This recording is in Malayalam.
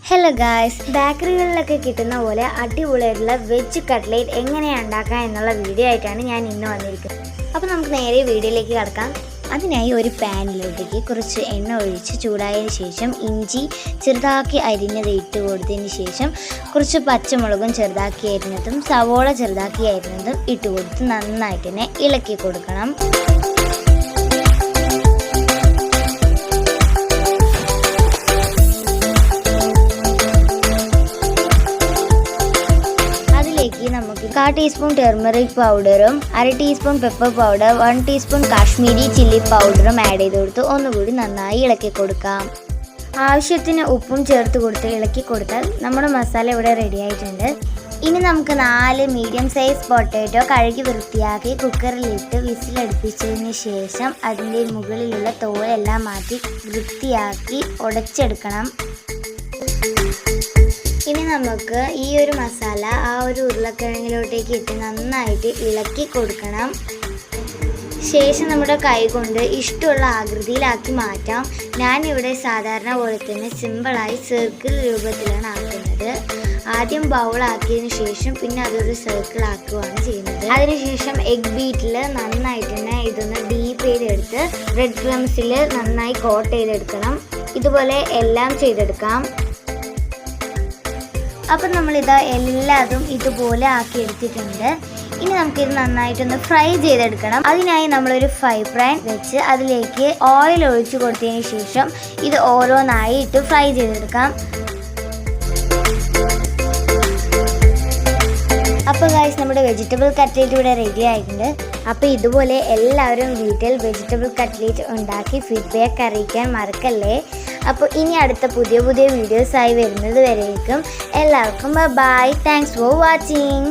ഹലോ ഗായ്സ്, ബേക്കറികളിലൊക്കെ കിട്ടുന്ന പോലെ അടിപൊളിയായിട്ടുള്ള വെജ് കട്ട്ലേറ്റ് എങ്ങനെയാണ് ഉണ്ടാക്കുക എന്നുള്ള വീഡിയോ ആയിട്ടാണ് ഞാൻ ഇന്ന് വന്നിരിക്കുന്നത്. അപ്പോൾ നമുക്ക് നേരെ വീഡിയോയിലേക്ക് കടക്കാം. അതിനായി ഒരു പാനിലേക്ക് കുറച്ച് എണ്ണ ഒഴിച്ച് ചൂടായതിന് ശേഷം ഇഞ്ചി ചെറുതാക്കി അരിഞ്ഞത് ഇട്ട് കൊടുത്തതിന് ശേഷം കുറച്ച് പച്ചമുളകും ചെറുതാക്കി അരിഞ്ഞതും സവോള ചെറുതാക്കി അരിഞ്ഞതും ഇട്ട് കൊടുത്ത് നന്നായിട്ട് തന്നെ ഇളക്കി കൊടുക്കണം. നമുക്ക് 1/4 ടീസ്പൂൺ ടെർമറിക് പൗഡറും 1/2 teaspoon pepper powder 1 teaspoon Kashmiri chilli പൗഡറും ആഡ് ചെയ്ത് കൊടുത്ത് ഒന്നുകൂടി നന്നായി ഇളക്കി കൊടുക്കാം. ആവശ്യത്തിന് ഉപ്പും ചേർത്ത് കൊടുത്ത് ഇളക്കി കൊടുത്താൽ നമ്മുടെ മസാല ഇവിടെ റെഡി ആയിട്ടുണ്ട്. ഇനി നമുക്ക് 4 മീഡിയം സൈസ് പൊട്ടാറ്റോ കഴുകി വൃത്തിയാക്കി കുക്കറിലിട്ട് വിസിലടുപ്പിച്ചതിന് ശേഷം അതിൻ്റെ മുകളിലുള്ള തോലെല്ലാം മാറ്റി വൃത്തിയാക്കി ഉടച്ചെടുക്കണം. ഇനി നമുക്ക് ഈ ഒരു മസാല ആ ഒരു ഉരുളക്കിഴങ്ങിലോട്ടേക്ക് ഇട്ട് നന്നായിട്ട് ഇളക്കി കൊടുക്കണം. ശേഷം നമ്മുടെ കൈ കൊണ്ട് ഇഷ്ടമുള്ള ആകൃതിയിലാക്കി മാറ്റാം. ഞാനിവിടെ സാധാരണ പോലെ തന്നെ സിമ്പിളായി സർക്കിൾ രൂപത്തിലാണ് ആക്കുന്നത്. ആദ്യം ബൗളാക്കിയതിന് ശേഷം പിന്നെ അതൊരു സർക്കിൾ ആക്കുകയാണ് ചെയ്യുന്നത്. അതിനുശേഷം എഗ് ബീറ്റിൽ നന്നായിട്ട് തന്നെ ഇതൊന്ന് ഡീപ്പ് ചെയ്തെടുത്ത് ബ്രെഡ് ക്രംസിൽ നന്നായി കോട്ട് ചെയ്തെടുക്കണം. ഇതുപോലെ എല്ലാം ചെയ്തെടുക്കാം. അപ്പം നമ്മളിത് എല്ലാതും ഇതുപോലെ ആക്കി എടുത്തിട്ടുണ്ട്. ഇനി നമുക്കിത് നന്നായിട്ടൊന്ന് ഫ്രൈ ചെയ്തെടുക്കണം. അതിനായി നമ്മളൊരു ഫ്രൈ പാൻ വെച്ച് അതിലേക്ക് ഓയിൽ ഒഴിച്ചു കൊടുത്തതിന് ശേഷം ഇത് ഓരോന്നായി ഇട്ട് ഫ്രൈ ചെയ്തെടുക്കാം. അപ്പോൾ ഗൈസ്, നമ്മുടെ വെജിറ്റബിൾ കട്ട്ലേറ്റ് ഇവിടെ റെഡി ആയിട്ടുണ്ട്. അപ്പോൾ ഇതുപോലെ എല്ലാവരും വീട്ടിൽ വെജിറ്റബിൾ കട്ട്ലേറ്റ് ഉണ്ടാക്കി ഫീഡ്ബാക്ക് അറിയിക്കാൻ മറക്കല്ലേ. അപ്പോൾ ഇനി അടുത്ത പുതിയ വീഡിയോസായി വരുന്നത് വരേക്കും എല്ലാവർക്കും ബൈ. Thanks for watching.